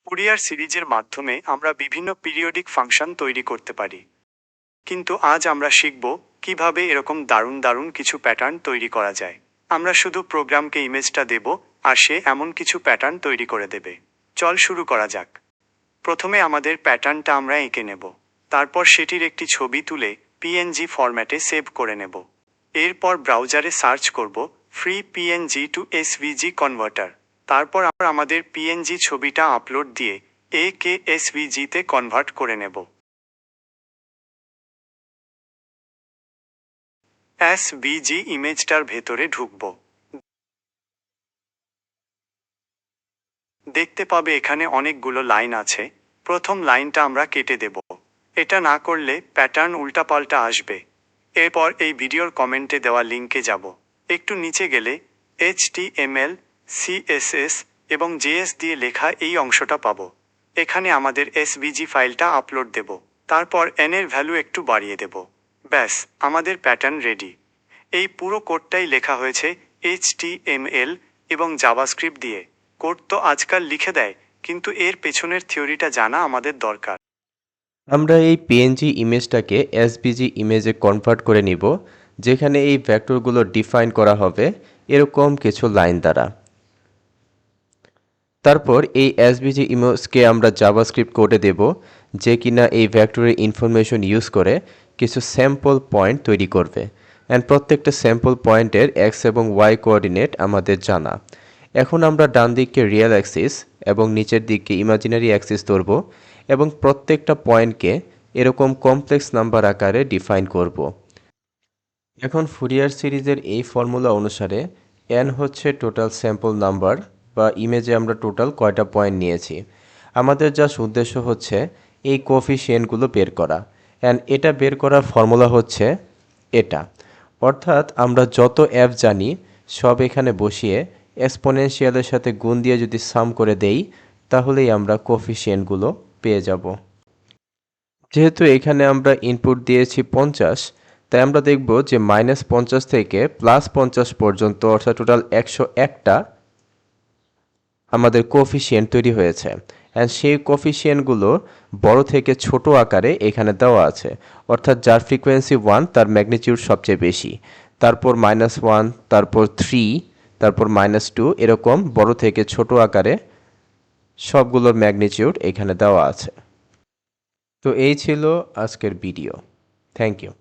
Fourier সিরিজের মাধ্যমে আমরা বিভিন্ন পিরিয়ডিক ফাংশন তৈরি করতে পারি। কিন্তু আজ আমরা শিখব কিভাবে এরকম দারুণ দারুণ কিছু প্যাটার্ন তৈরি করা যায়। আমরা শুধু প্রোগ্রামকে ইমেজটা দেব আর সে এমন কিছু প্যাটার্ন তৈরি করে দেবে। চল শুরু করা যাক। প্রথমে আমাদের প্যাটার্নটা আমরা এঁকে নেব। তারপর সেটির একটি ছবি তুলে পিএনজি ফরম্যাটে সেভ করে নেব। এরপর ব্রাউজারে সার্চ করব free PNG to SVG converter. তারপর আমরা আমাদের পিএনজি ছবিটা আপলোড দিয়ে একে এসভিজিতে কনভার্ট করে নেব। এসভিজি ইমেজটার ভেতরে ঢুকব। দেখতে পাবে এখানে অনেকগুলো লাইন আছে। প্রথম লাইনটা আমরা কেটে দেব। এটা না করলে প্যাটার্ন উল্টাপাল্টা আসবে। এরপর এই ভিডিওর কমেন্টে দেওয়া লিঙ্কে যাব। একটু নিচে গেলে HTML, CSS এবং JS দিয়ে লেখা এই অংশটা পাবো। এখানে আমাদের SVG ফাইলটা আপলোড দেব। তারপর n এর ভ্যালু একটু বাড়িয়ে দেব। ব্যাস, আমাদের প্যাটার্ন রেডি। এই পুরো কোডটাই লেখা হয়েছে HTML এবং জাভাস্ক্রিপ্ট দিয়ে। কোড তো আজকাল লিখে দেয়, কিন্তু এর পেছনের থিওরিটা জানা আমাদের দরকার। আমরা এই পিএনজি ইমেজটাকে এসভিজি ইমেজে কনভার্ট করে নিব, যেখানে এই ভেক্টরগুলো ডিফাইন করা হবে এরকম কিছু লাইন দ্বারা। তারপর এই এসভিজি ইমেজকে আমরা জাভাস্ক্রিপ্ট কোডে দেব, যে কিনা এই ভেক্টরের ইনফরমেশন ইউজ করে কিছু স্যাম্পল পয়েন্ট তৈরি করবে। অ্যান্ড প্রত্যেকটা স্যাম্পল পয়েন্টের এক্স এবং ওয়াই কোঅর্ডিনেট আমাদের জানা। এখন আমরা ডান দিকে রিয়েল অ্যাক্সিস এবং নিচের দিকে ইমাজিনারি অ্যাক্সিস ধরব এবং প্রত্যেকটা পয়েন্টকে এরকম কমপ্লেক্স নাম্বার আকারে ডিফাইন করব। এখন ফুরিয়ার সিরিজের এই ফর্মুলা অনুসারে n হচ্ছে টোটাল স্যাম্পল নাম্বার বা ইমেজে আমরা টোটাল কয়টা পয়েন্ট নিয়েছি। আমাদের জাস্ট উদ্দেশ্য হচ্ছে এই কোফিশিয়েন্টগুলো বের করা, অ্যান্ড এটা বের করার ফর্মুলা হচ্ছে এটা। অর্থাৎ আমরা যত f জানি সব এখানে বসিয়ে এক্সপোনেনশিয়ালের সাথে গুণ দিয়ে যদি সাম করে দেই, তাহলেই আমরা কোফিশিয়েন্টগুলো পেয়ে যাব। যেহেতু এখানে আমরা ইনপুট দিয়েছি 50, তাই আমরা দেখব যে -50 থেকে +50 পর্যন্ত অর্থাৎ টোটাল 101টা আমাদের কোফিশিয়েন্ট তৈরি হয়েছে। অ্যান্ড সেই কোফিশিয়েন্টগুলো বড় থেকে ছোট আকারে এখানে দেওয়া আছে। অর্থাৎ যার ফ্রিকোয়েন্সি 1 তার ম্যাগনিটিউড সবচেয়ে বেশি, তারপর -1, তারপর 3, তারপর -2, এরকম বড় থেকে ছোট আকারে সবগুলোর ম্যাগনিটিউড এখানে দেওয়া আছে। তো এই ছিল আজকের ভিডিও। Thank you.